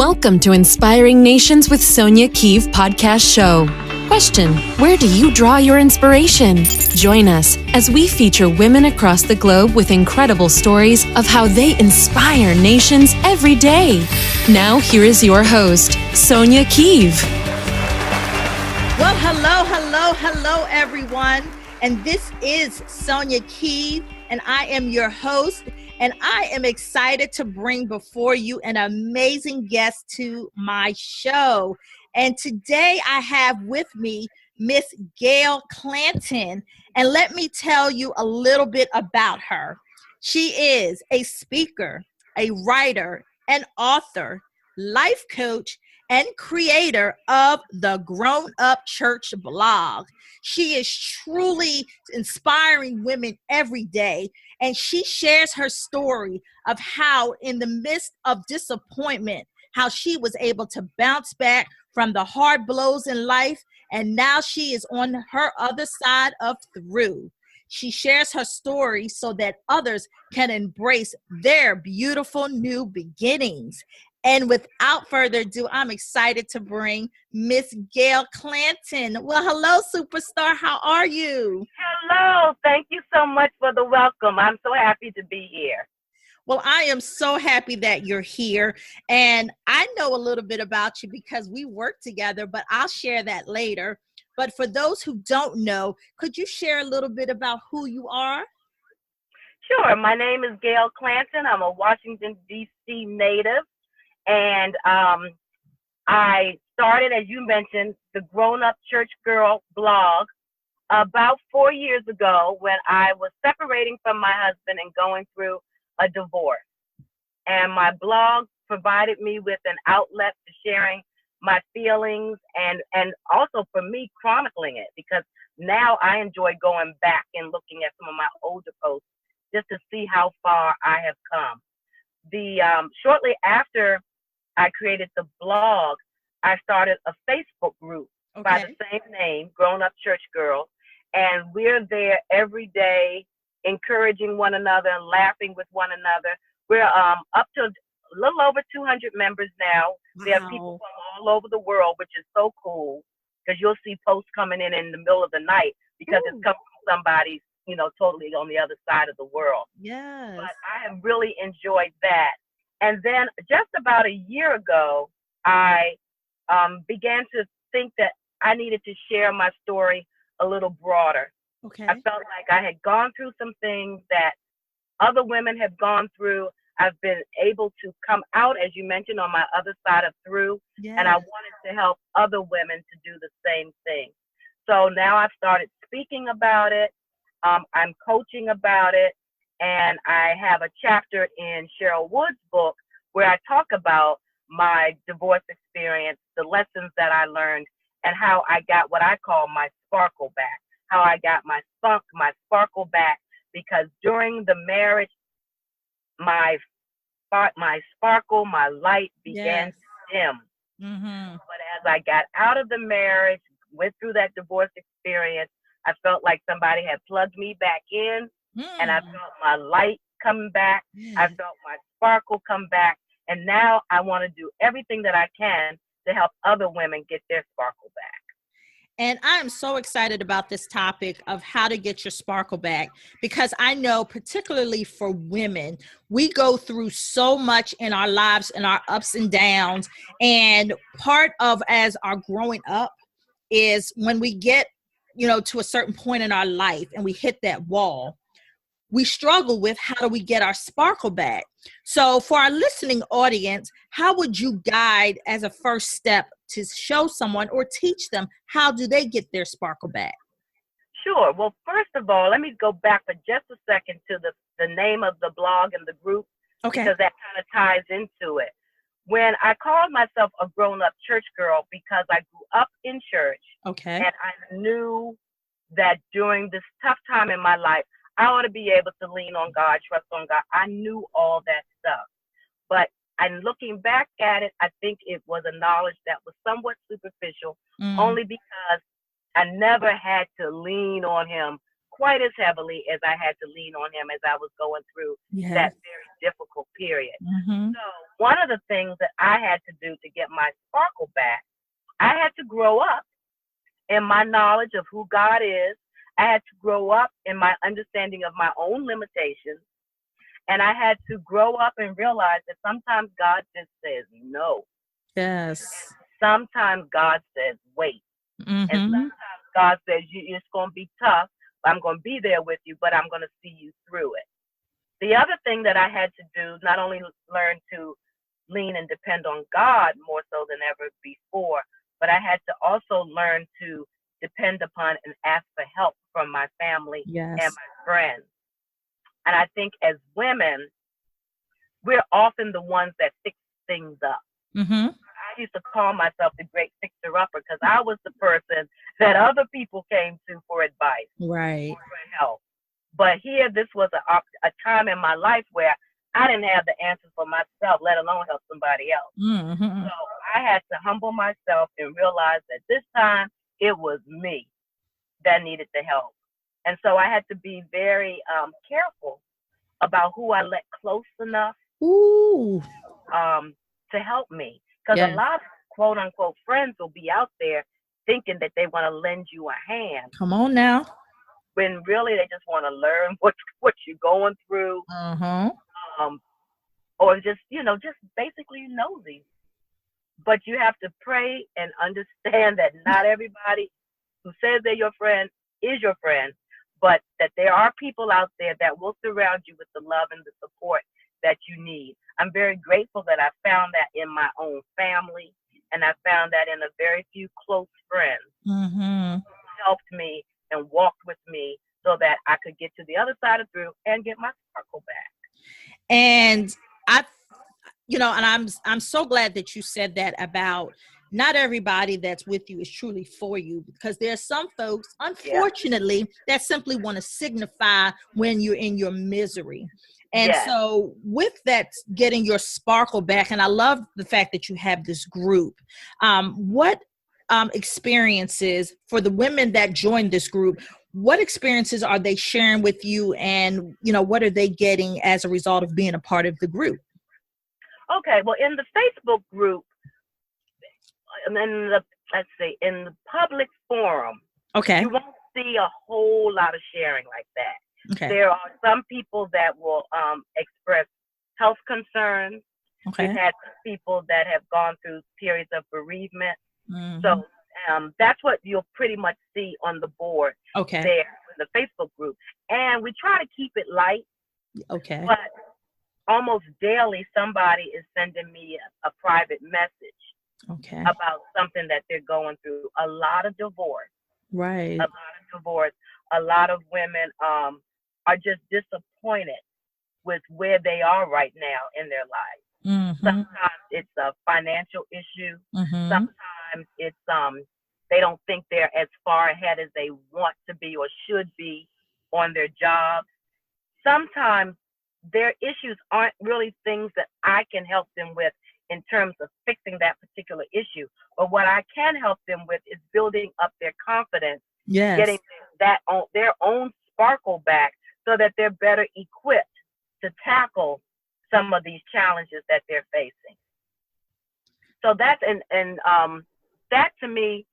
Welcome to Inspiring Nations with Sonia Keeve podcast show. Question: where do you draw your inspiration? Join us as we feature women across the globe with incredible stories of how they inspire nations every day. Now, here is your host, Sonia Keeve. Well, hello, everyone. And this is Sonia Keeve, and I am your host. And I am excited to bring before you an amazing guest to my show. And today I have with me Miss Gail Clanton. And let me tell you a little bit about her. She is a speaker, a writer, an author, life coach, and creator of the Grown Up Church blog. She is truly inspiring women every day, and she shares her story of how, in the midst of disappointment, how she was able to bounce back from the hard blows in life, and now she is on her other side of through. She shares her story so that others can embrace their beautiful new beginnings. And without further ado, I'm excited to bring Miss Gail Clanton. Well, hello, superstar. How are you? Hello. Thank you so much for the welcome. I'm so happy to be here. Well, I am so happy that you're here. And I know a little bit about you because we work together, but I'll share that later. But for those who don't know, could you share a little bit about who you are? Sure. My name is Gail Clanton. I'm a Washington, D.C. native. And I started, as you mentioned, the Grown Up Church Girl blog about 4 years ago when I was separating from my husband and going through a divorce. And my blog provided me with an outlet for sharing my feelings and also for me chronicling it, because now I enjoy going back and looking at some of my older posts just to see how far I have come. Shortly after I created the blog, I started a Facebook group by the same name, Grown Up Church Girls, and we're there every day, encouraging one another, laughing with one another. We're up to a little over 200 members now. Wow. We have people from all over the world, which is so cool, because you'll see posts coming in the middle of the night because it's coming from somebody, totally on the other side of the world. Yes. But I have really enjoyed that. And then just about a year ago, I began to think that I needed to share my story a little broader. Okay. I felt like I had gone through some things that other women have gone through. I've been able to come out, as you mentioned, on my other side of through. Yes. And I wanted to help other women to do the same thing. So now I've started speaking about it. I'm coaching about it. And I have a chapter in Cheryl Wood's book where I talk about my divorce experience, the lessons that I learned, and how I got what I call my sparkle back, how I got my spunk, my sparkle back, because during the marriage, my sparkle, my light began to dim. Mm-hmm. But as I got out of the marriage, went through that divorce experience, I felt like somebody had plugged me back in. And I felt my light come back. I felt my sparkle come back. And now I want to do everything that I can to help other women get their sparkle back. And I'm so excited about this topic of how to get your sparkle back, because I know particularly for women, we go through so much in our lives and our ups and downs. And part of as our growing up is when we get, to a certain point in our life and we hit that wall, we struggle with how do we get our sparkle back. So for our listening audience, how would you guide as a first step to show someone or teach them how do they get their sparkle back? Sure. Well, first of all, let me go back for just a second to the name of the blog and the group, because that kind of ties into it. When I called myself a grown-up church girl because I grew up in church, and I knew that during this tough time in my life, I ought to be able to lean on God, trust on God. I knew all that stuff. But I'm looking back at it, I think it was a knowledge that was somewhat superficial, only because I never had to lean on him quite as heavily as I had to lean on him as I was going through that very difficult period. Mm-hmm. So one of the things that I had to do to get my sparkle back, I had to grow up in my knowledge of who God is. I had to grow up in my understanding of my own limitations. And I had to grow up and realize that sometimes God just says no. Yes. Sometimes God says wait. Mm-hmm. And sometimes God says it's going to be tough. I'm going to be there with you, but I'm going to see you through it. The other thing that I had to do, not only learn to lean and depend on God more so than ever before, but I had to also learn to depend upon and ask for help from my family and my friends. And I think as women, we're often the ones that fix things up. Mm-hmm. I used to call myself the great fixer-upper because I was the person that other people came to for advice, right, for help. But here, this was a time in my life where I didn't have the answers for myself, let alone help somebody else. Mm-hmm. So I had to humble myself and realize that this time it was me that needed the help. And so I had to be very careful about who I let close enough to help me. Because a lot of quote unquote friends will be out there thinking that they want to lend you a hand. Come on now. When really they just want to learn what you're going through. Or just basically nosy. But you have to pray and understand that not everybody who says they're your friend is your friend, but that there are people out there that will surround you with the love and the support that you need. I'm very grateful that I found that in my own family, and I found that in a very few close friends who helped me and walked with me so that I could get to the other side of through and get my sparkle back. And I'm so glad that you said that about not everybody that's with you is truly for you, because there are some folks, unfortunately, that simply want to signify when you're in your misery. And so with that, getting your sparkle back, and I love the fact that you have this group, what experiences for the women that joined this group, what experiences are they sharing with you, and what are they getting as a result of being a part of the group? Okay, well, in the Facebook group, and in the public forum, you won't see a whole lot of sharing like that. Okay. There are some people that will express health concerns. Okay. We've had people that have gone through periods of bereavement. So that's what you'll pretty much see on the board there in the Facebook group. And we try to keep it light. Okay. But almost daily, somebody is sending me a private message about something that they're going through. A lot of divorce. Right. A lot of divorce. A lot of women are just disappointed with where they are right now in their lives. Sometimes it's a financial issue. Sometimes it's they don't think they're as far ahead as they want to be or should be on their jobs. Sometimes their issues aren't really things that I can help them with in terms of fixing that particular issue. But what I can help them with is building up their confidence, getting their own sparkle back so that they're better equipped to tackle some of these challenges that they're facing. So that's, and that to me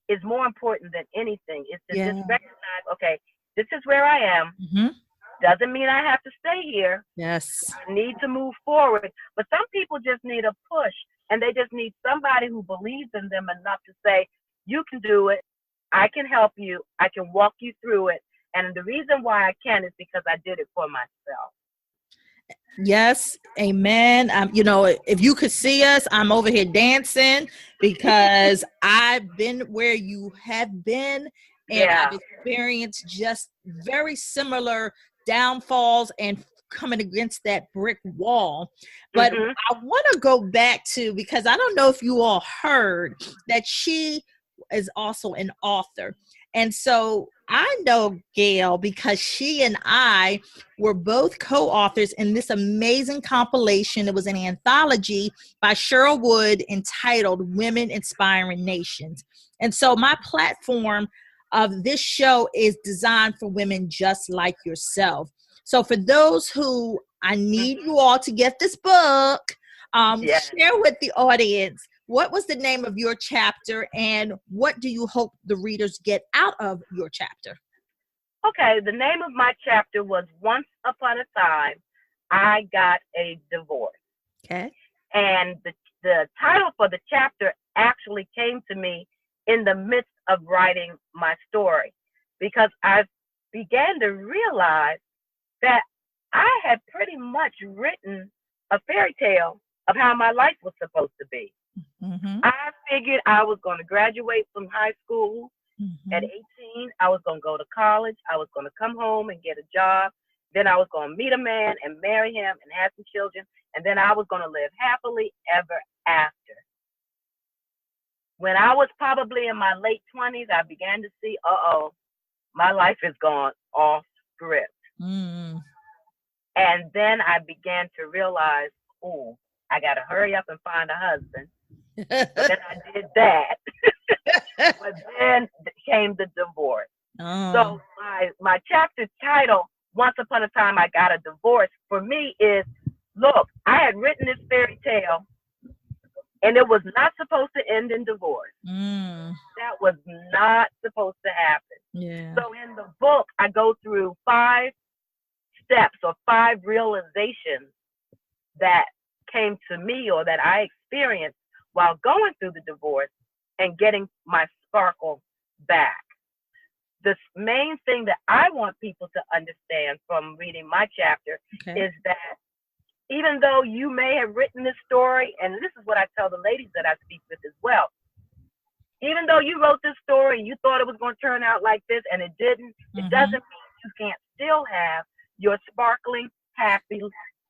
is more important than anything, is to just recognize, okay, this is where I am. Doesn't mean I have to stay here. Yes. I need to move forward. But some people just need a push, and they just need somebody who believes in them enough to say, you can do it. I can help you. I can walk you through it. And the reason why I can is because I did it for myself. Yes. Amen. If you could see us, I'm over here dancing because I've been where you have been, and I've experienced just very similar downfalls and coming against that brick wall. But I want to go back to, because I don't know if you all heard that she is also an author. And so I know Gail because she and I were both co-authors in this amazing compilation. It was an anthology by Cheryl Wood entitled Women Inspiring Nations. And so my platform of this show is designed for women just like yourself. So for those who, I need you all to get this book, Yes. share with the audience, what was the name of your chapter and what do you hope the readers get out of your chapter? Okay, the name of my chapter was Once Upon a Time, I Got a Divorce. Okay. And the title for the chapter actually came to me in the midst of writing my story, because I began to realize that I had pretty much written a fairy tale of how my life was supposed to be. Mm-hmm. I figured I was going to graduate from high school at Mm-hmm. 18. I was going to go to college. I was going to come home and get a job. Then I was going to meet a man and marry him and have some children. And then I was going to live happily ever after. When I was probably in my late 20s, I began to see, my life is gone off script. Mm. And then I began to realize, oh, I got to hurry up and find a husband. So then I did that. But then came the divorce. Oh. So my chapter title, Once Upon a Time I Got a Divorce, for me is, look, I had written this fairy tale and it was not supposed to end in divorce. Mm. That was not supposed to happen. Yeah. So in the book, I go through 5 steps or 5 realizations that came to me or that I experienced while going through the divorce and getting my sparkle back. The main thing that I want people to understand from reading my chapter is that even though you may have written this story, and this is what I tell the ladies that I speak with as well, even though you wrote this story and you thought it was going to turn out like this and it didn't, it doesn't mean you can't still have your sparkling, happy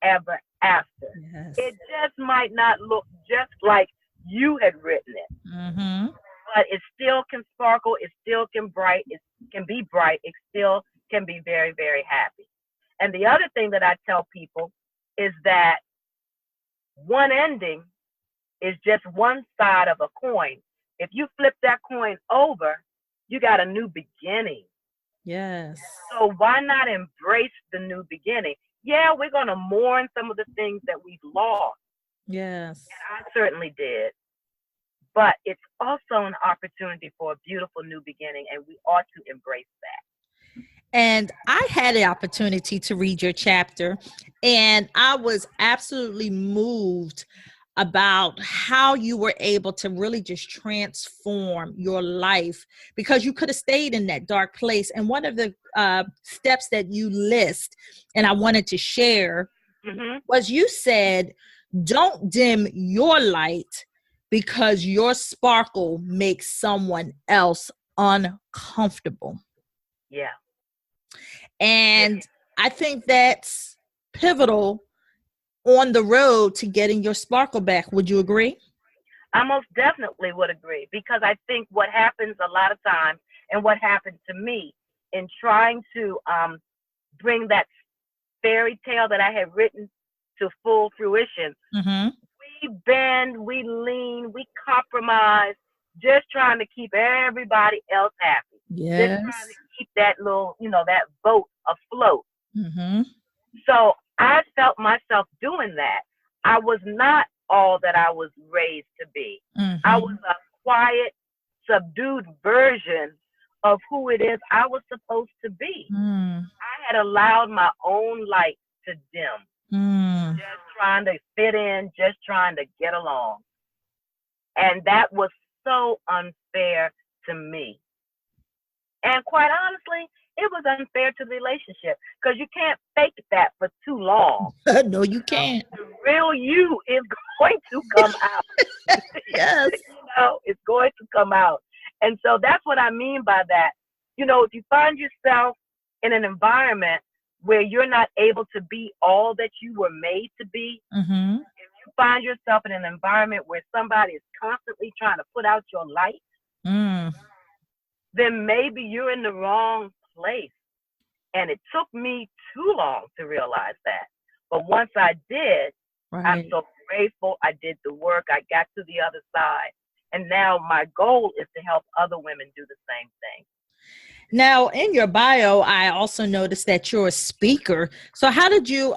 ever after. Yes. It just might not look just like you had written it. Mm-hmm. But it still can sparkle, it still can be bright, it still can be very, very happy. And the other thing that I tell people is that one ending is just one side of a coin. If you flip that coin over, you got a new beginning. Yes. So why not embrace the new beginning? Yeah, we're going to mourn some of the things that we've lost. Yes. And I certainly did. But it's also an opportunity for a beautiful new beginning, and we ought to embrace that. And I had the opportunity to read your chapter, and I was absolutely moved about how you were able to really just transform your life, because you could have stayed in that dark place. And one of the steps that you list, and I wanted to share, was you said, don't dim your light because your sparkle makes someone else uncomfortable. Yeah. And I think that's pivotal on the road to getting your sparkle back. Would you agree? I most definitely would agree, because I think what happens a lot of times, and what happened to me in trying to bring that fairy tale that I had written to full fruition, we bend, we lean, we compromise, just trying to keep everybody else happy. Yes. Just trying to keep that little, that boat afloat. So I felt myself doing that. I was not all that I was raised to be. I was a quiet, subdued version of who it is I was supposed to be. I had allowed my own light to dim, just trying to fit in, just trying to get along. And that was so unfair to me. And quite honestly, it was unfair to the relationship, because you can't fake that for too long. No, you can't. The real you is going to come out. Yes. It's going to come out. And so that's what I mean by that. If you find yourself in an environment where you're not able to be all that you were made to be, if you find yourself in an environment where somebody is constantly trying to put out your light, then maybe you're in the wrong place. And it took me too long to realize that. But once I did, I'm so grateful. I did the work. I got to the other side. And now my goal is to help other women do the same thing. Now, in your bio, I also noticed that you're a speaker. So how did you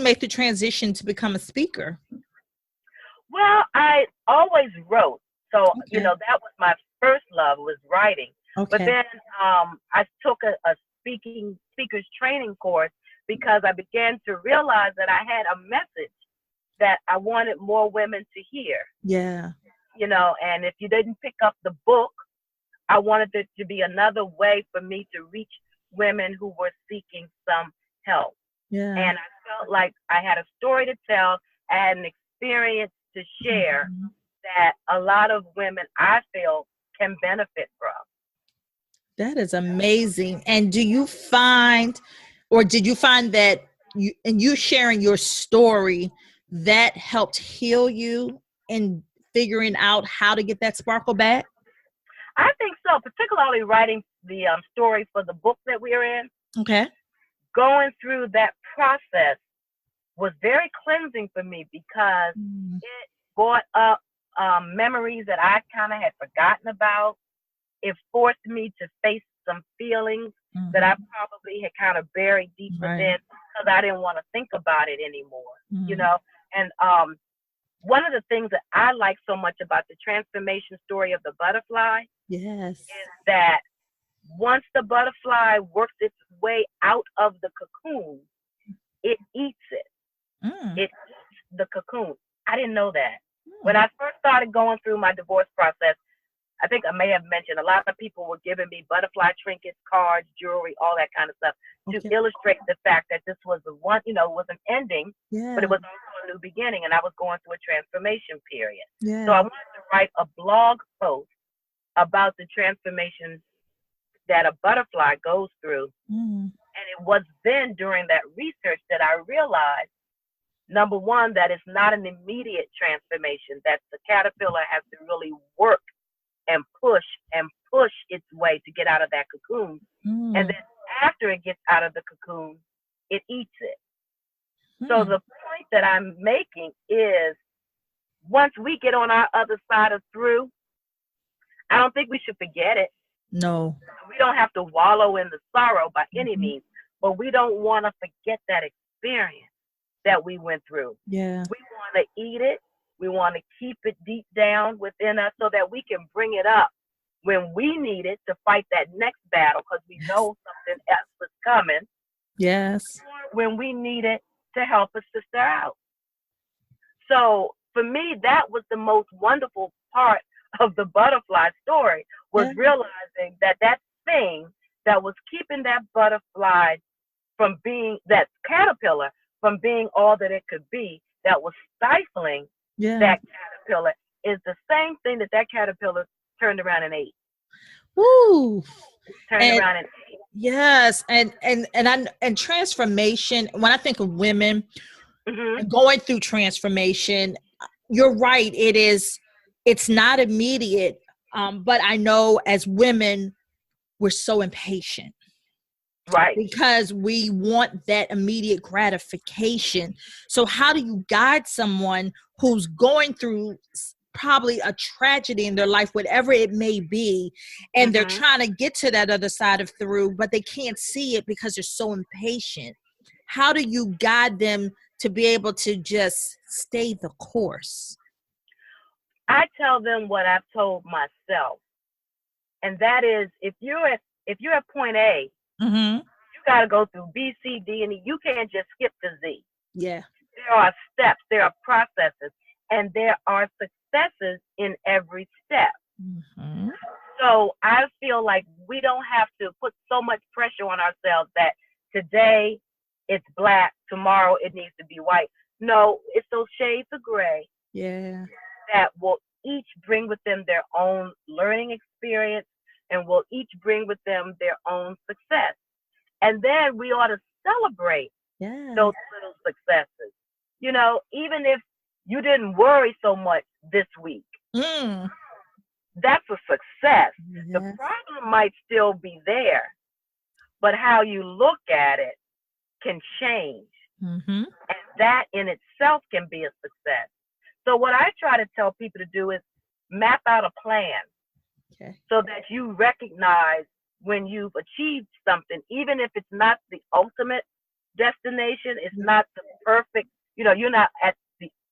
make the transition to become a speaker? Well, I always wrote. So, Okay. that was my first love was writing. But Okay. then I took a speaker's training course because I began to realize that I had a message that I wanted more women to hear, Yeah. and if you didn't pick up the book, I wanted it to be another way for me to reach women who were seeking some help. Yeah. And I felt like I had a story to tell, I had an experience to share Mhm. that a lot of women I feel can benefit from. That is amazing. And did you find that you sharing your story that helped heal you in figuring out how to get that sparkle back? I think so, particularly writing the story for the book that we're in. Okay. Going through that process was very cleansing for me because Mm, it brought up memories that I kind of had forgotten about. It forced me to face some feelings that I mhm. probably had kind of buried deep Right. within because I didn't want to think about it anymore, you Mm. know. And one of the things that I like so much about the transformation story of the butterfly Yes. is that once the butterfly works its way out of the cocoon, it eats it. Mm. It eats the cocoon. I didn't know that. When Mm. I first started going through my divorce process, I think I may have mentioned a lot of people were giving me butterfly trinkets, cards, jewelry, all that kind of stuff to Okay. illustrate the fact that this was the one, was an ending, but it Yeah. was also a new beginning, and I was going through a transformation period. So I Yeah. wanted to write a blog post about the transformation that a butterfly goes through. Mm. And it was then during that research that I realized, number one, that it's not an immediate transformation, that the caterpillar has to really work and push its way to get out of that cocoon. And Mm. then after it gets out of the cocoon, it eats it. So Mm. the point that I'm making is once we get on our other side of through, I don't think we should forget it. No. We don't have to wallow in the sorrow by any Mhm. means, but we don't want to forget that experience that we went through. Yeah. We want to eat it. We want to keep it deep down within us so that we can bring it up when we need it to fight that next battle because we know something else is coming, Yes. or when we need it to help a sister out. So for me, that was the most wonderful part of the butterfly story was Yeah. realizing that that thing that was keeping that butterfly from being that caterpillar from being all that it could be, that was stifling Yeah. that caterpillar, is the same thing that that caterpillar turned around and ate. Woo. Turned And around and ate. yes, and transformation. When I think of women Hmm. and going through transformation, you're right. It's not immediate. But I know as women, we're so impatient Right. because we want that immediate gratification. So how do you guide someone who's going through probably a tragedy in their life, whatever it may be, and they're Hmm. trying to get to that other side of through, but they can't see it because they're so impatient? How do you guide them to be able to just stay the course? I tell them what I've told myself, and that is, if you're at point A, Mm-hmm. you got to go through B, C, D, and E. You can't just skip to Z. Yeah. There are steps, there are processes, and there are successes in every step. Mm-hmm. So I feel like we don't have to put so much pressure on ourselves that today it's black, tomorrow it needs to be white. No, it's those shades of gray Yeah. that will each bring with them their own learning experience and will each bring with them their own success. And then we ought to celebrate Yeah. those little successes. Even if you didn't worry so much this week, Mm. that's a success. The Yes. problem might still be there, but how you look at it can change. Mm-hmm. And that in itself can be a success. So, what I try to tell people to do is map out a plan Okay. so that you recognize when you've achieved something, even if it's not the ultimate destination, it's not the perfect, you're not at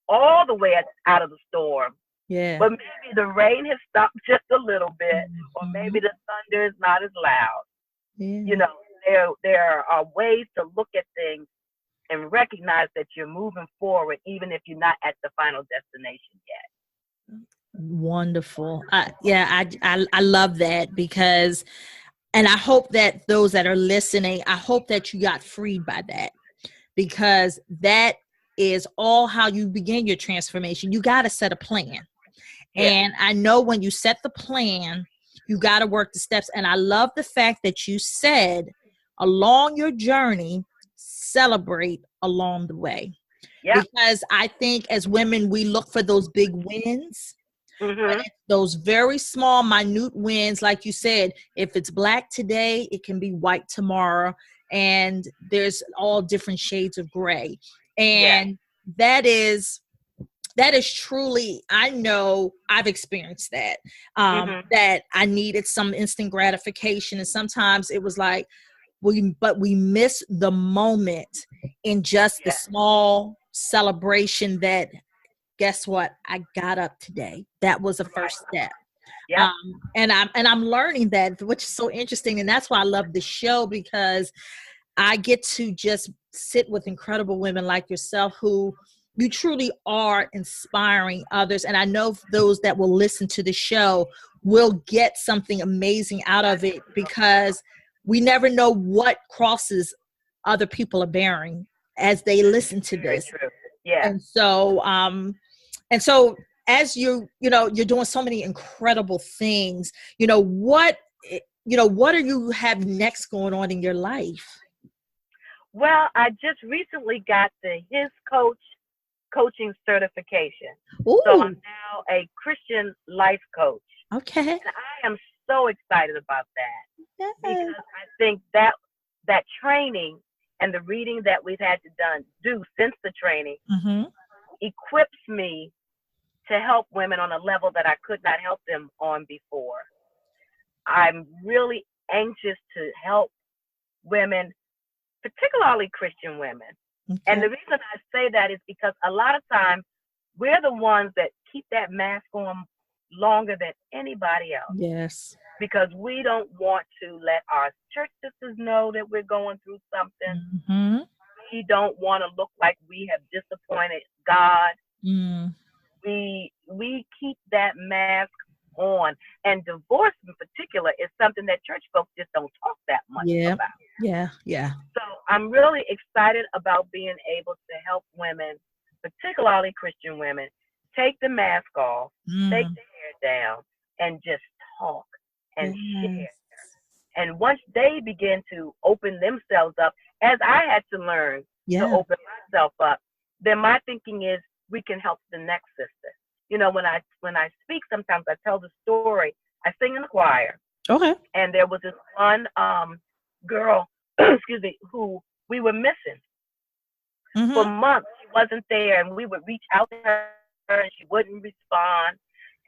all the way out of the storm. Yeah. But maybe the rain has stopped just a little bit, or maybe the thunder is not as loud. Yeah. There are ways to look at things and recognize that you're moving forward, even if you're not at the final destination yet. Wonderful. I love that, because, and I hope that those that are listening, I hope that you got freed by that, because that is all how you begin your transformation. You got to set a plan. Yeah. And I know when you set the plan, you got to work the steps. And I love the fact that you said along your journey, celebrate along the way. Yeah. Because I think as women, we look for those big wins. Mm-hmm. Those very small, minute wins, like you said, if it's black today, it can be white tomorrow. And there's all different shades of gray. And that is truly, I know I've experienced that, that I needed some instant gratification. And sometimes it was like, we miss the moment in just the small celebration that, guess what? I got up today. That was a first step. Yeah. And I'm learning that, which is so interesting. And that's why I love the show, because I get to just sit with incredible women like yourself, who you truly are inspiring others. And I know those that will listen to the show will get something amazing out of it, because we never know what crosses other people are bearing as they listen to this. Very true. Yeah. And so as you're doing so many incredible things, what do you have next going on in your life? Well, I just recently got the His coaching certification. Ooh. So I'm now a Christian life coach. Okay. And I am so excited about that. Yes. Because I think that training and the reading that we've had to do since the training equips me to help women on a level that I could not help them on before. I'm really anxious to help women, particularly Christian women. Okay. And the reason I say that is because a lot of times we're the ones that keep that mask on longer than anybody else. Yes. Because we don't want to let our church sisters know that we're going through something. Mm-hmm. We don't want to look like we have disappointed God. Mm. We keep that mask on. And divorce in particular is something that church folks just don't talk that much about. Yeah. So I'm really excited about being able to help women, particularly Christian women, take the mask off, take the hair down, and just talk and share. And once they begin to open themselves up, as I had to learn to open myself up, then my thinking is we can help the next sister. When I speak, sometimes I tell the story. I sing in the choir. Okay. And there was this one girl, who we were missing for months. She wasn't there, and we would reach out to her, and she wouldn't respond.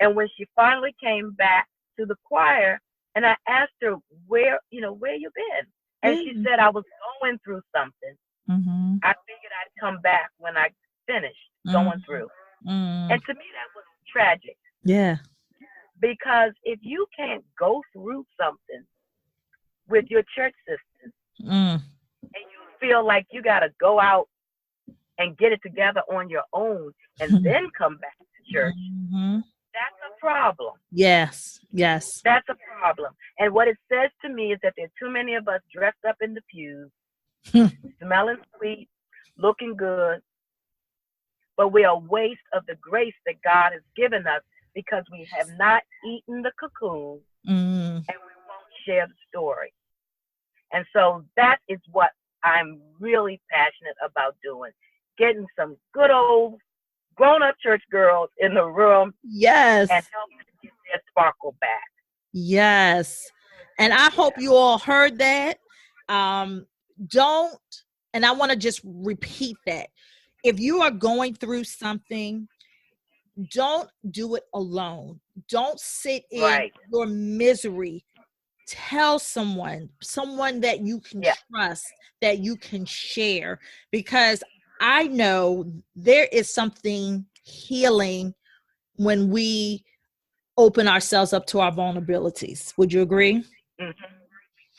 And when she finally came back to the choir, and I asked her, where you been? And she said, I was going through something. Mm-hmm. I figured I'd come back when I finished going through. Mm. And to me, that was tragic. Yeah. Because if you can't go through something with your church sisters, and you feel like you got to go out and get it together on your own and then come back to church, that's a problem. Yes. That's a problem. And what it says to me is that there are too many of us dressed up in the pews, smelling sweet, looking good, but we are a waste of the grace that God has given us because we have not eaten the cocoon and we won't share the story. And so that is what I'm really passionate about doing, getting some good old grown-up church girls in the room. Yes. And help them get their sparkle back. Yes. And I hope you all heard that. And I want to just repeat that. If you are going through something, don't do it alone. Don't sit in your misery. tell someone that you can trust, that you can share? Because I know there is something healing when we open ourselves up to our vulnerabilities. Would you agree? Mm-hmm.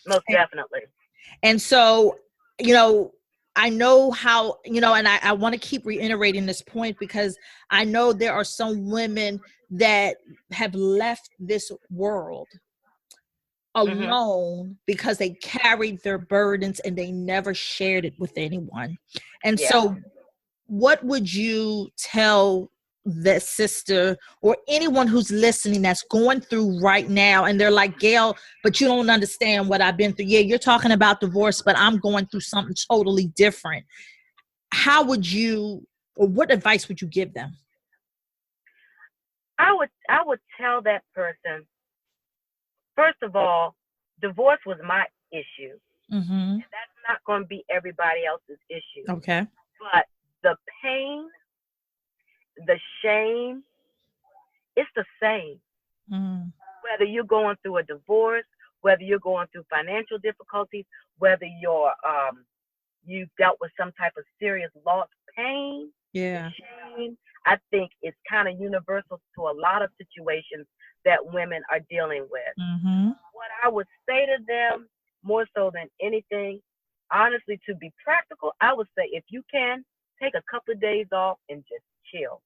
Most definitely. And so, I know how, and I want to keep reiterating this point because I know there are some women that have left this world alone because they carried their burdens and they never shared it with anyone. And so what would you tell that sister or anyone who's listening that's going through right now and they're like, Gail, but you don't understand what I've been through. Yeah, you're talking about divorce, but I'm going through something totally different. How would you, or what advice would you give them? I would tell that person, first of all, divorce was my issue. And that's not going to be everybody else's issue. Okay. But the pain, the shame, it's the same. Whether you're going through a divorce, whether you're going through financial difficulties, whether you've dealt with some type of serious loss, pain, shame, I think it's kind of universal to a lot of situations that women are dealing with. What I would say to them, more so than anything, honestly, to be practical, I would say if you can, take a couple of days off and just chill.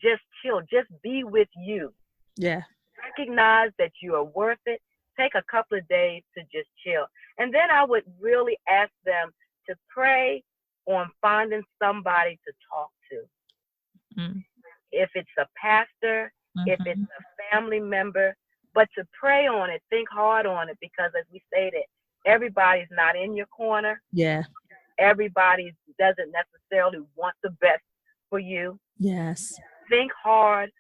Just chill. Just be with you. Yeah. Recognize that you are worth it. Take a couple of days to just chill. And then I would really ask them to pray on finding somebody to talk to. If it's a pastor, if it's a family member, but to pray on it, think hard on it, because as we stated, everybody's not in your corner. Yeah. Everybody doesn't necessarily want the best for you. Yes. Think hard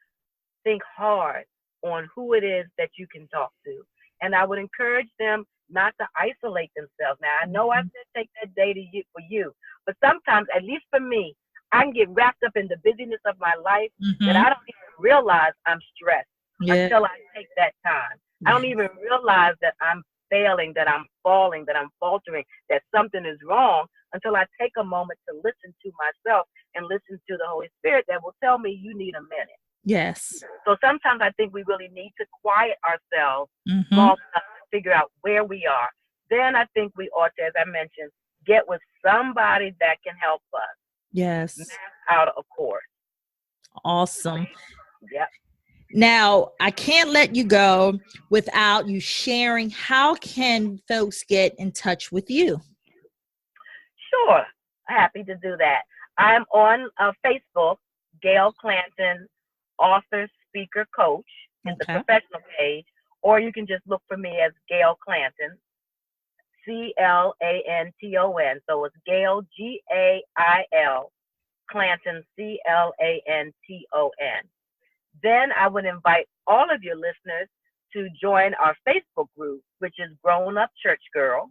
on who it is that you can talk to. And I would encourage them not to isolate themselves. Now, I know I said take that day for you, but sometimes, at least for me, I can get wrapped up in the busyness of my life that I don't even realize I'm stressed until I take that time. I don't even realize that I'm failing, that I'm falling, that I'm faltering, that something is wrong until I take a moment to listen to myself and listen to the Holy Spirit that will tell me you need a minute. Yes. So sometimes I think we really need to quiet ourselves long enough to figure out where we are. Then I think we ought to, as I mentioned, get with somebody that can help us. Yes. Map out a course. Awesome. Yep. Now, I can't let you go without you sharing. How can folks get in touch with you? Sure. Happy to do that. I'm on Facebook, Gail Clanton, author, speaker, coach, is the professional page, or you can just look for me as Gail Clanton, Clanton. So it's Gail, Gail, Clanton, Clanton. Then I would invite all of your listeners to join our Facebook group, which is Grown Up Church Girl,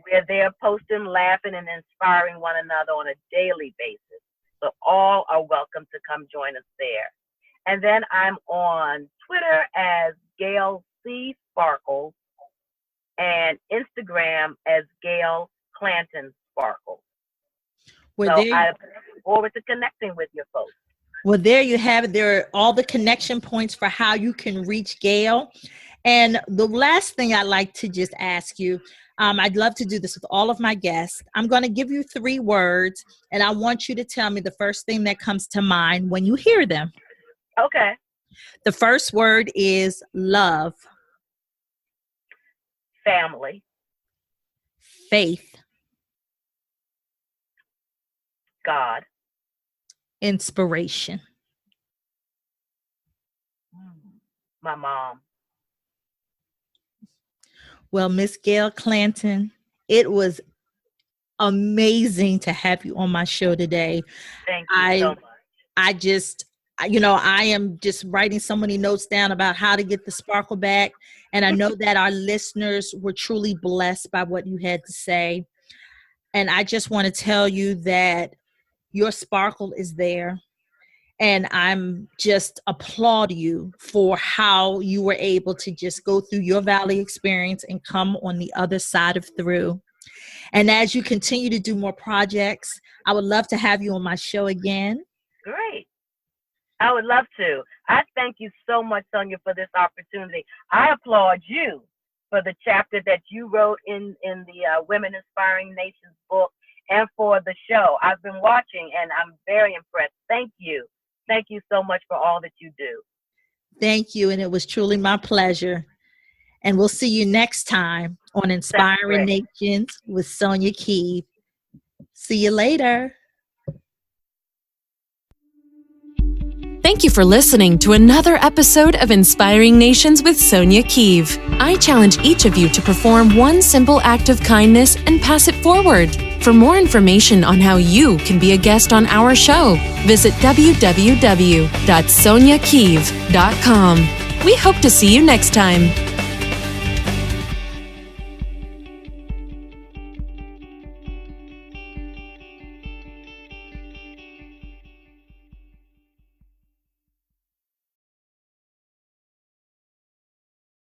where they're posting, laughing, and inspiring one another on a daily basis. So all are welcome to come join us there. And then I'm on Twitter as Gail C. Sparkles and Instagram as Gail Clanton Sparkles. So I look forward to connecting with your folks. Well, there you have it. There are all the connection points for how you can reach Gail. And the last thing I'd like to just ask you, I'd love to do this with all of my guests. I'm going to give you 3 words, and I want you to tell me the first thing that comes to mind when you hear them. Okay. The first word is love. Family. Faith. God. Inspiration. My mom. Well, Miss Gail Clanton, it was amazing to have you on my show today. Thank you so much. I am just writing so many notes down about how to get the sparkle back. And I know that our listeners were truly blessed by what you had to say. And I just want to tell you that your sparkle is there. And I'm just applaud you for how you were able to just go through your valley experience and come on the other side of through. And as you continue to do more projects, I would love to have you on my show again. Great. I would love to. I thank you so much, Sonia, for this opportunity. I applaud you for the chapter that you wrote in the Women Inspiring Nations book and for the show. I've been watching and I'm very impressed. Thank you. Thank you so much for all that you do. Thank you. And it was truly my pleasure. And we'll see you next time on Inspiring Nations with Sonia Keeve. See you later. Thank you for listening to another episode of Inspiring Nations with Sonia Keeve. I challenge each of you to perform one simple act of kindness and pass it forward. For more information on how you can be a guest on our show, visit www.soniakeeve.com. We hope to see you next time.